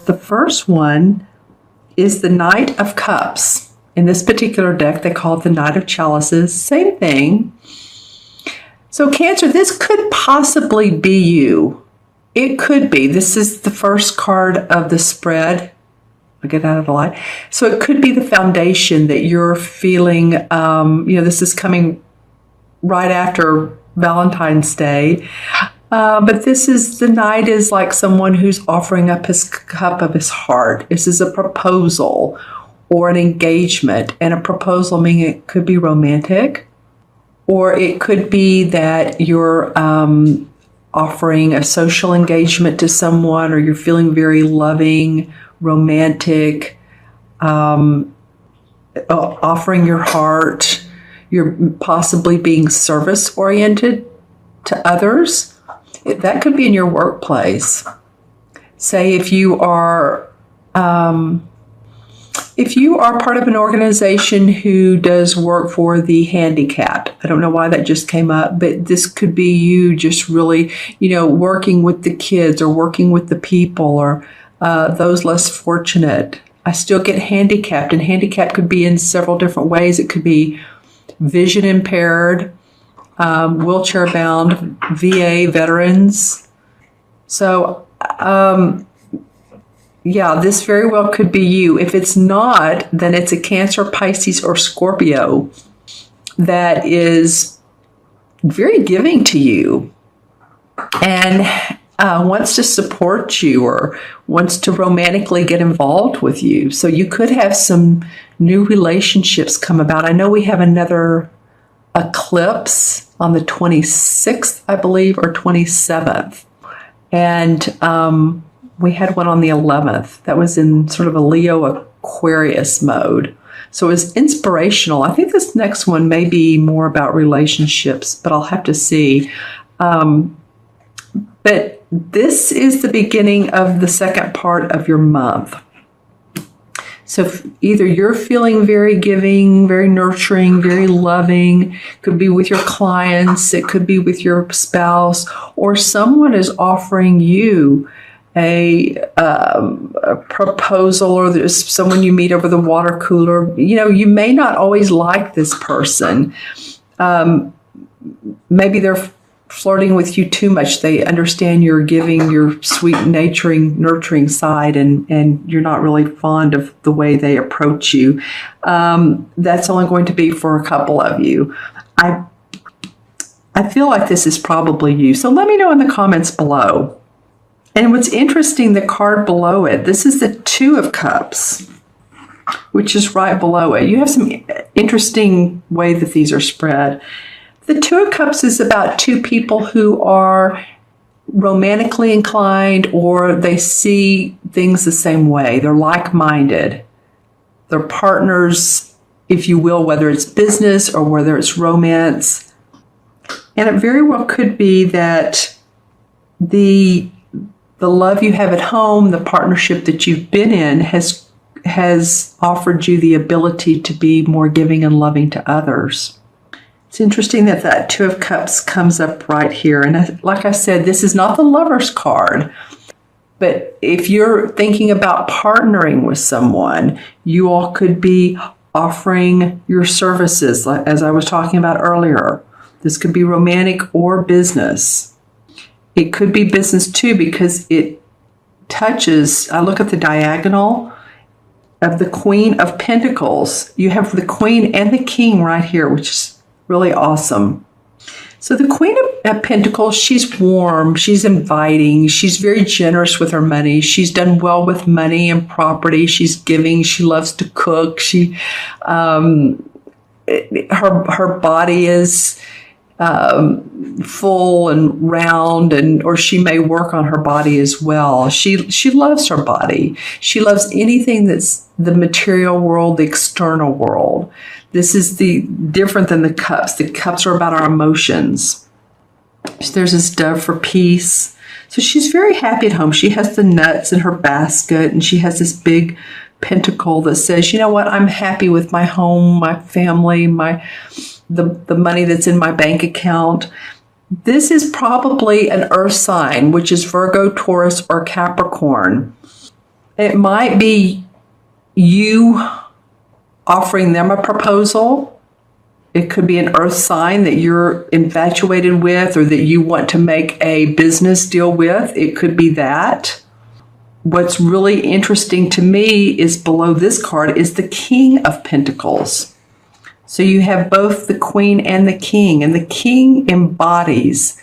The first one is the Knight of Cups. In this particular deck, they call it the Knight of Chalices. Same thing. So Cancer, this could possibly be you. It could be. This is the first card of the spread. I'll get out of the light. So it could be the foundation that you're feeling, this is coming right after Valentine's Day. But the Knight is like someone who's offering up his cup of his heart. This is a proposal or an engagement. And a proposal meaning it could be romantic, or it could be that you're offering a social engagement to someone, or you're feeling very loving, romantic, offering your heart. You're possibly being service-oriented to others. That could be in your workplace. Say if you are part of an organization who does work for the handicapped. I don't know why that just came up, but this could be you just really, working with the kids or working with the people or those less fortunate. I still get handicapped, and handicapped could be in several different ways. It could be vision impaired, wheelchair bound, VA veterans. So, this very well could be you. If it's not, then it's a Cancer, Pisces, or Scorpio that is very giving to you and wants to support you or wants to romantically get involved with you. So you could have some new relationships come about. I know we have another eclipse on the 26th, I believe, or 27th. And we had one on the 11th. That was in sort of a Leo Aquarius mode. So it was inspirational. I think this next one may be more about relationships, but I'll have to see. But this is the beginning of the second part of your month. So either you're feeling very giving, very nurturing, very loving, could be with your clients, it could be with your spouse, or someone is offering you a proposal, or there's someone you meet over the water cooler. You may not always like this person. Maybe they're flirting with you too much. They understand you're giving your sweet, nurturing side, and you're not really fond of the way they approach you. That's only going to be for a couple of you. I feel like this is probably you. So let me know in the comments below. And what's interesting, the card below it, this is the Two of Cups, which is right below it. You have some interesting way that these are spread. The Two of Cups is about two people who are romantically inclined, or they see things the same way. They're like-minded. They're partners, if you will, whether it's business or whether it's romance. And it very well could be that the love you have at home, the partnership that you've been in has offered you the ability to be more giving and loving to others. It's interesting that Two of Cups comes up right here. And like I said, this is not the Lover's card. But if you're thinking about partnering with someone, you all could be offering your services, as I was talking about earlier. This could be romantic or business. It could be business too, because it touches, I look at the diagonal of the Queen of Pentacles. You have the Queen and the King right here, which is really awesome. So the Queen of Pentacles, she's warm, she's inviting, she's very generous with her money. She's done well with money and property. She's giving, she loves to cook. Her body is full and round, or she may work on her body as well. She loves her body. She loves anything that's the material world, the external world. This is different than the cups. The cups are about our emotions. There's this Dove for peace. So she's very happy at home. She has the nuts in her basket, and she has this big pentacle that says, you know what, I'm happy with my home, my family, the money that's in my bank account. This is probably an earth sign, which is Virgo, Taurus, or Capricorn. It might be you offering them a proposal. It could be an earth sign that you're infatuated with or that you want to make a business deal with. It could be that. What's really interesting to me is below this card is the King of Pentacles. So you have both the Queen and the King, and the King embodies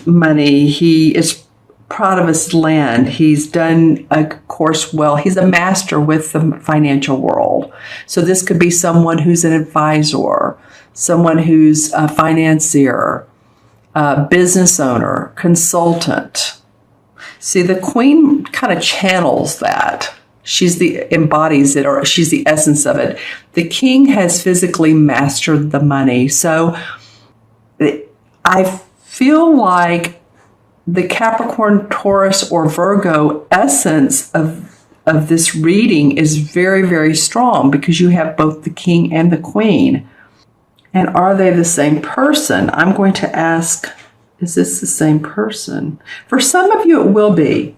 money. He is proud of his land. He's done a course well. He's a master with the financial world. So this could be someone who's an advisor, someone who's a financier, a business owner, consultant. See, the Queen kind of channels that. Embodies it, or she's the essence of it. The King has physically mastered the money. So I feel like the Capricorn, Taurus, or Virgo essence of this reading is very, very strong because you have both the King and the Queen. And are they the same person? I'm going to ask, is this the same person? For some of you, it will be.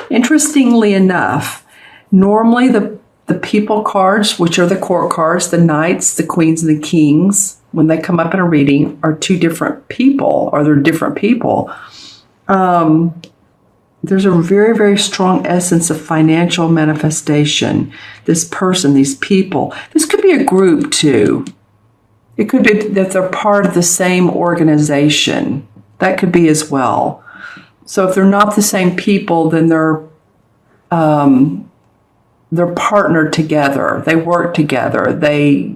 Interestingly enough, normally the people cards, which are the court cards, the knights, the queens, and the kings, when they come up in a reading, are two different people, or they're different people. There's a very, very strong essence of financial manifestation. This person, these people. This could be a group too. It could be that they're part of the same organization. That could be as well. So if they're not the same people, then they're partnered together. They work together. They,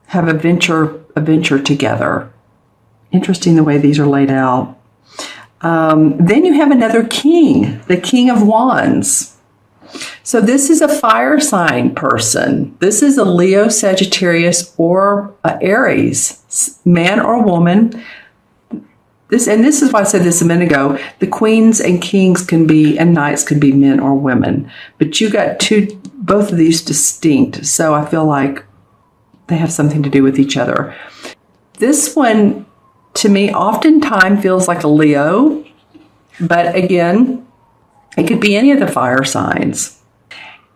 have a venture together. Interesting the way these are laid out. Then you have another king, the King of Wands. So this is a fire sign person. This is a Leo, Sagittarius, or Aries, man or woman. This is why I said this a minute ago. The queens and kings and knights can be men or women. But you got both of these distinct. So I feel like they have something to do with each other. This one, to me, oftentimes feels like a Leo. But again, it could be any of the fire signs.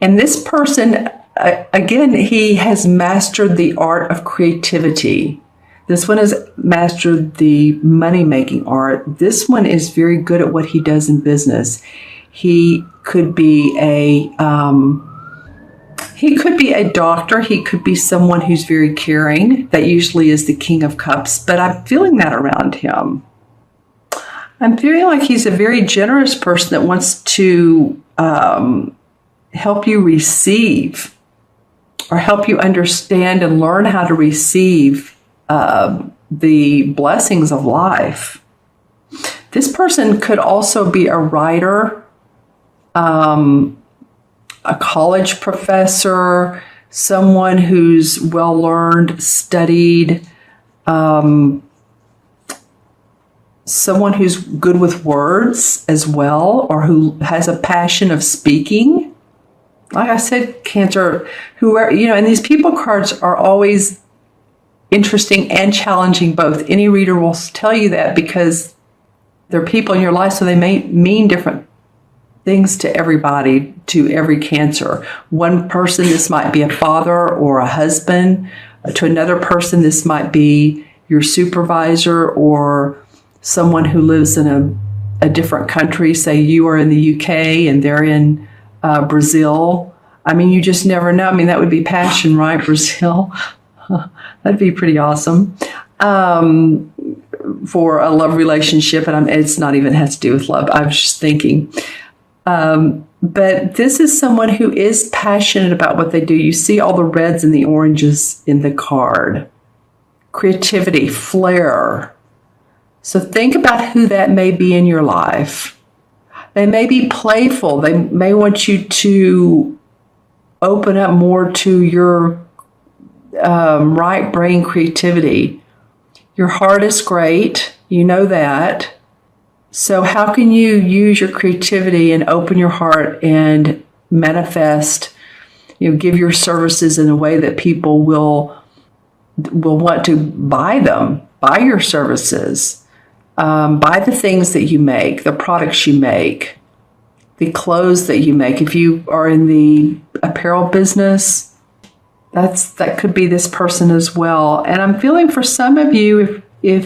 And this person, again, he has mastered the art of creativity. This one has mastered the money-making art. This one is very good at what he does in business. He could be a doctor. He could be someone who's very caring. That usually is the King of Cups, but I'm feeling that around him. I'm feeling like he's a very generous person that wants to help you receive, or help you understand and learn how to receive the blessings of life. This person could also be a writer, a college professor, someone who's well-learned, studied, someone who's good with words as well, or who has a passion of speaking. Like I said, Cancer, and these people cards are always interesting and challenging both. Any reader will tell you that because they're people in your life, so they may mean different things to everybody, to every Cancer. One person, this might be a father or a husband. To another person, this might be your supervisor or someone who lives in a different country. Say you are in the UK and they're in Brazil. I mean, you just never know. I mean, that would be passion, right? Brazil. That'd be pretty awesome for a love relationship. And it's not even has to do with love. I was just thinking. But this is someone who is passionate about what they do. You see all the reds and the oranges in the card. Creativity, flair. So think about who that may be in your life. They may be playful. They may want you to open up more to your right brain creativity. Your heart is great. You know that. So how can you use your creativity and open your heart and manifest, give your services in a way that people will want to buy your services. Buy the things that you make, the products you make, the clothes that you make. If you are in the apparel business, that could be this person as well. And I'm feeling for some of you, and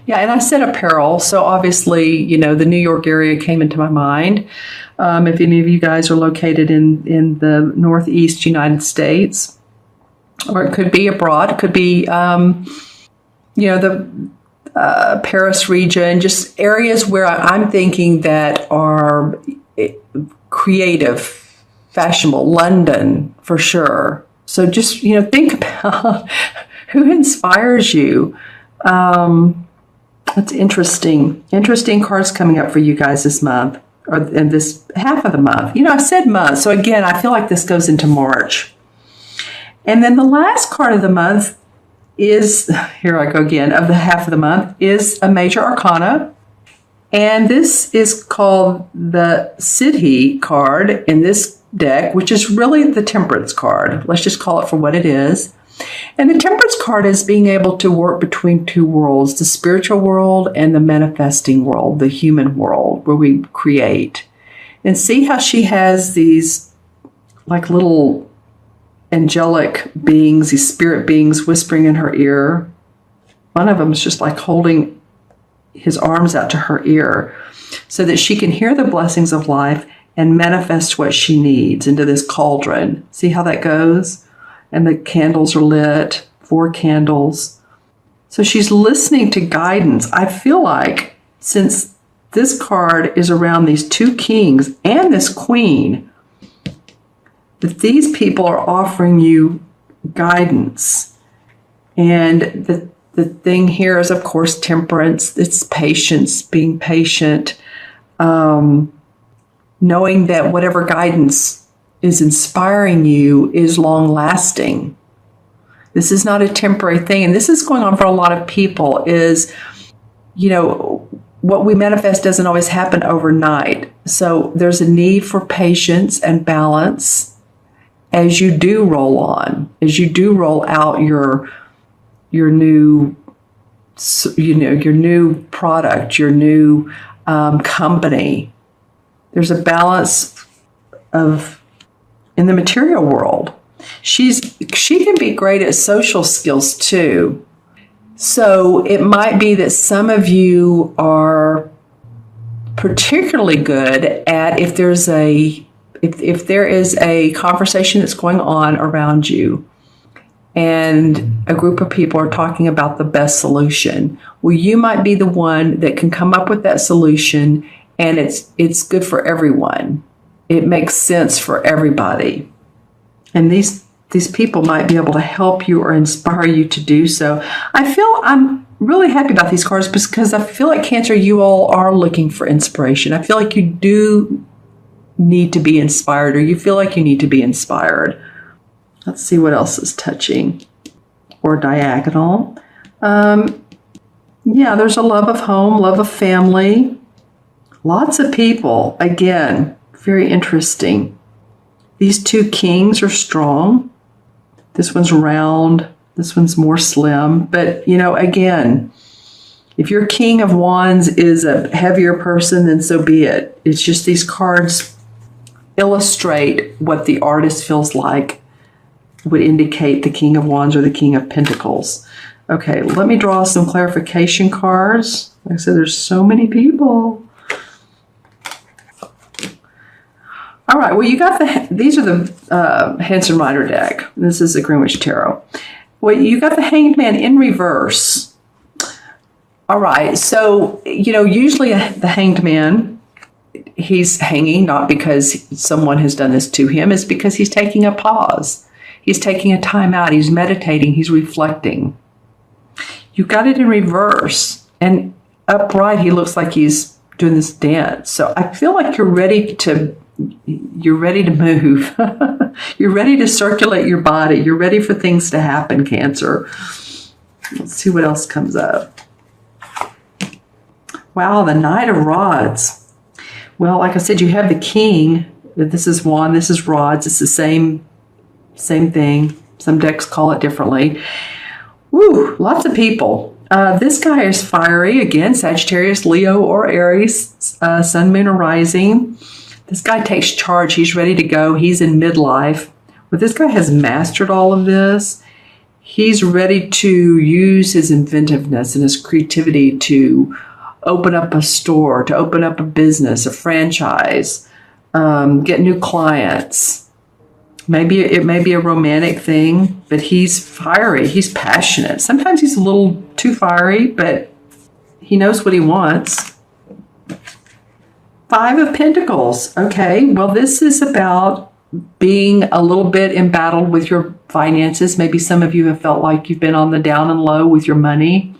I said apparel, so obviously, the New York area came into my mind. If any of you guys are located in the Northeast United States, or it could be abroad, it could be, the Paris region, just areas where I'm thinking that are creative, fashionable, London for sure. So just, think about who inspires you. That's interesting. Interesting cards coming up for you guys this month, or in this half of the month. I said month. So again, I feel like this goes into March. And then the last card of the month is, here I go again, of the half of the month, is a major arcana. And this is called the Siddhi card in this deck, which is really the Temperance card. Let's just call it for what it is. And the Temperance card is being able to work between two worlds, the spiritual world and the manifesting world, the human world, where we create. And see how she has these like little angelic beings, these spirit beings whispering in her ear. One of them is just like holding his arms out to her ear so that she can hear the blessings of life and manifest what she needs into this cauldron. See how that goes? And the candles are lit, 4 candles. So she's listening to guidance. I feel like since this card is around these 2 kings and this queen, that these people are offering you guidance. And the thing here is, of course, temperance. It's patience, being patient, knowing that whatever guidance is inspiring you is long lasting. This is not a temporary thing. And this is going on for a lot of people is, what we manifest doesn't always happen overnight. So there's a need for patience and balance as you do roll on, as you do roll out your new, your new product, your new company. There's a balance in the material world. She can be great at social skills too. So it might be that some of you are particularly good at if there is a conversation that's going on around you and a group of people are talking about the best solution. Well, you might be the one that can come up with that solution, and it's good for everyone. It makes sense for everybody. And these people might be able to help you or inspire you to do so. I'm really happy about these cards because I feel like Cancer, you all are looking for inspiration. I feel like you do need to be inspired, or you feel like you need to be inspired. Let's see what else is touching or diagonal. There's a love of home, love of family. Lots of people. Again, very interesting. These 2 kings are strong. This one's round. This one's more slim. But, again, if your King of Wands is a heavier person, then so be it. It's just these cards illustrate what the artist feels like would indicate the King of Wands or the King of Pentacles. Okay, let me draw some clarification cards. Like I said, there's so many people. All right, well, you got these are the Hanson Rider deck. This is the Greenwich Tarot. Well, you got the Hanged Man in reverse. All right, so, usually the Hanged Man, he's hanging not because someone has done this to him, it's because he's taking a pause. He's taking a time out. He's meditating. He's reflecting. You got it in reverse. And upright, he looks like he's doing this dance. So I feel like you're ready to move. You're ready to circulate your body. You're ready for things to happen, Cancer. Let's see what else comes up. Wow, the Knight of Rods. Well, like I said, you have the King. This is wand, this is rods. It's the same thing. Some decks call it differently. Woo, lots of people. This guy is fiery. Again, Sagittarius, Leo, or Aries, sun, moon, or rising. This guy takes charge. He's ready to go. He's in midlife. But this guy has mastered all of this. He's ready to use his inventiveness and his creativity to open up a store, to open up a business, a franchise, get new clients. Maybe it may be a romantic thing, but he's fiery. He's passionate. Sometimes he's a little too fiery, but he knows what he wants. Five of Pentacles. Okay, well, this is about being a little bit embattled with your finances. Maybe some of you have felt like you've been on the down and low with your money,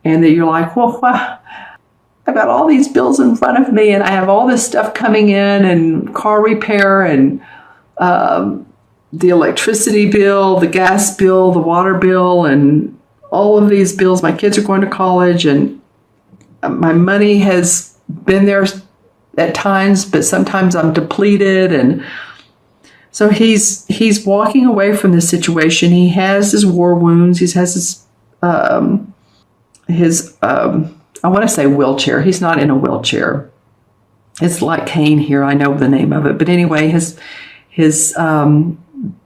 and that you're like, well, I've got all these bills in front of me, and I have all this stuff coming in, and car repair, and the electricity bill, the gas bill, the water bill, and all of these bills. My kids are going to college, and my money has been there at times, but sometimes I'm depleted. And so he's walking away from this situation. He has his war wounds. He has his I want to say wheelchair. He's not in a wheelchair. It's like cane here. I know the name of it. But anyway, his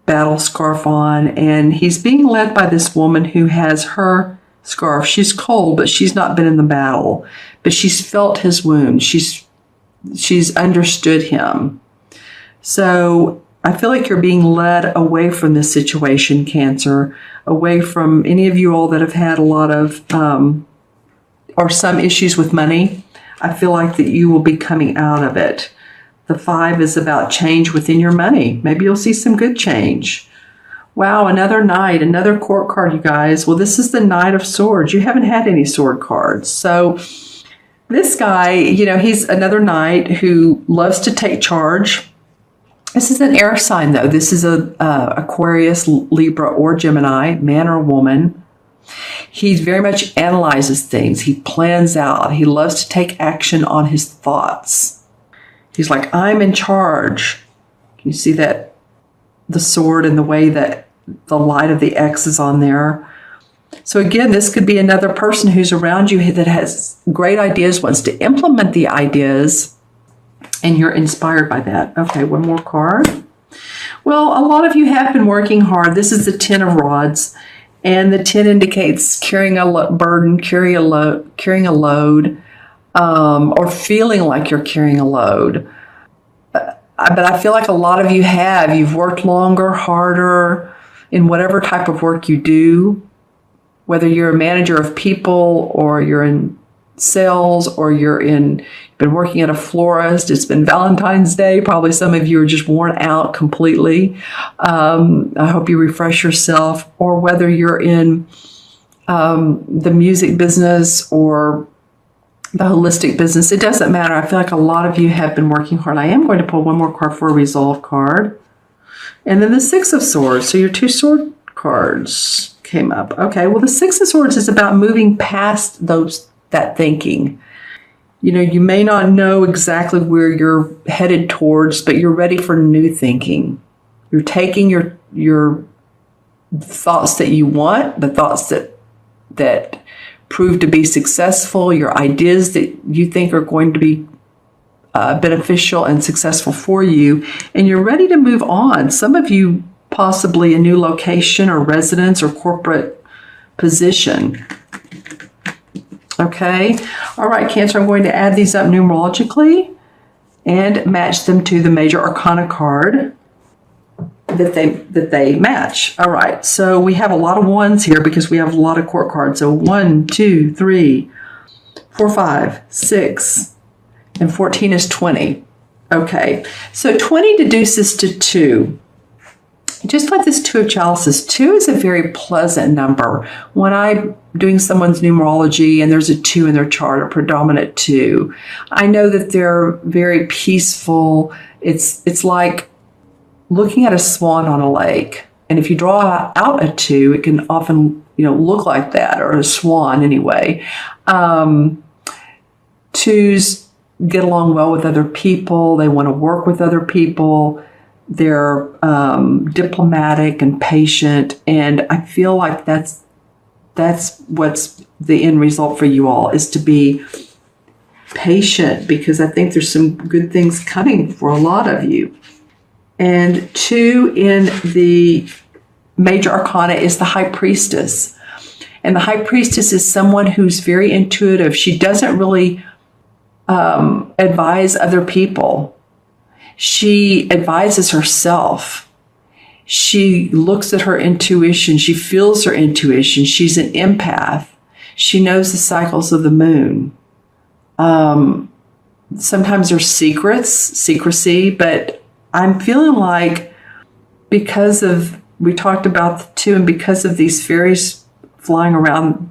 battle scarf on, and he's being led by this woman who has her scarf. She's cold, but she's not been in the battle. But she's felt his wound. She's understood him. So I feel like you're being led away from this situation, Cancer, away from any of you all that have had a lot of or some issues with money. I feel like that you will be coming out of it. The 5 is about change within your money. Maybe you'll see some good change. Wow, another Knight, another court card, you guys. Well, this is the Knight of Swords. You haven't had any sword cards. So this guy, he's another Knight who loves to take charge. This is an air sign, though. This is a Aquarius, Libra, or Gemini, man or woman. He very much analyzes things. He plans out. He loves to take action on his thoughts. He's like, I'm in charge. Can you see that? The sword and the way that the light of the X is on there. So again, this could be another person who's around you that has great ideas, wants to implement the ideas, and you're inspired by that. Okay, one more card. Well, a lot of you have been working hard. This is the 10 of Rods, and the 10 indicates carrying a burden, carrying a load, or feeling like you're carrying a load. But I feel like a lot of you you've worked longer, harder in whatever type of work you do, whether you're a manager of people or you're in sales or you've been working at a florist. It's been Valentine's Day. Probably some of you are just worn out completely. I hope you refresh yourself. Or whether you're in the music business or the holistic business, it doesn't matter. I feel like a lot of you have been working hard. I am going to pull one more card for a resolve card. And then the 6 of Swords. So your 2 sword cards came up. Okay, well, the 6 of Swords is about moving past that thinking. You may not know exactly where you're headed towards, but you're ready for new thinking. You're taking your thoughts that you want, the thoughts that prove to be successful, your ideas that you think are going to be beneficial and successful for you, and you're ready to move on. Some of you possibly a new location or residence or corporate position. Okay. All right, Cancer, I'm going to add these up numerologically and match them to the major arcana card that they match. All right. So we have a lot of ones here because we have a lot of court cards. So 1, 2, 3, 4, 5, 6, and 14 is 20. Okay. So 20 deduces to 2. Just like this 2 of Chalices, 2 is a very pleasant number. When I'm doing someone's numerology and there's a 2 in their chart, a predominant 2, I know that they're very peaceful. It's like looking at a swan on a lake. And if you draw out a 2, it can often, look like that, or a swan anyway. 2s get along well with other people. They want to work with other people. They're diplomatic and patient, and I feel like that's that's what's the end result for you all, is to be patient, because I think there's some good things coming for a lot of you. And 2 in the major arcana is the High Priestess. And the High Priestess is someone who's very intuitive. She doesn't really advise other people. She advises herself. She looks at her intuition. She feels her intuition. She's an empath. She knows the cycles of the moon. Sometimes there's secrecy, but I'm feeling like because of, we talked about the 2, and because of these fairies flying around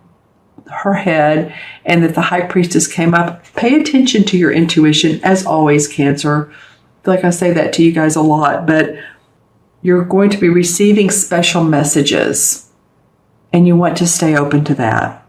her head, and that the High Priestess came up, pay attention to your intuition, as always, Cancer. I feel like I say that to you guys a lot, but you're going to be receiving special messages, and you want to stay open to that.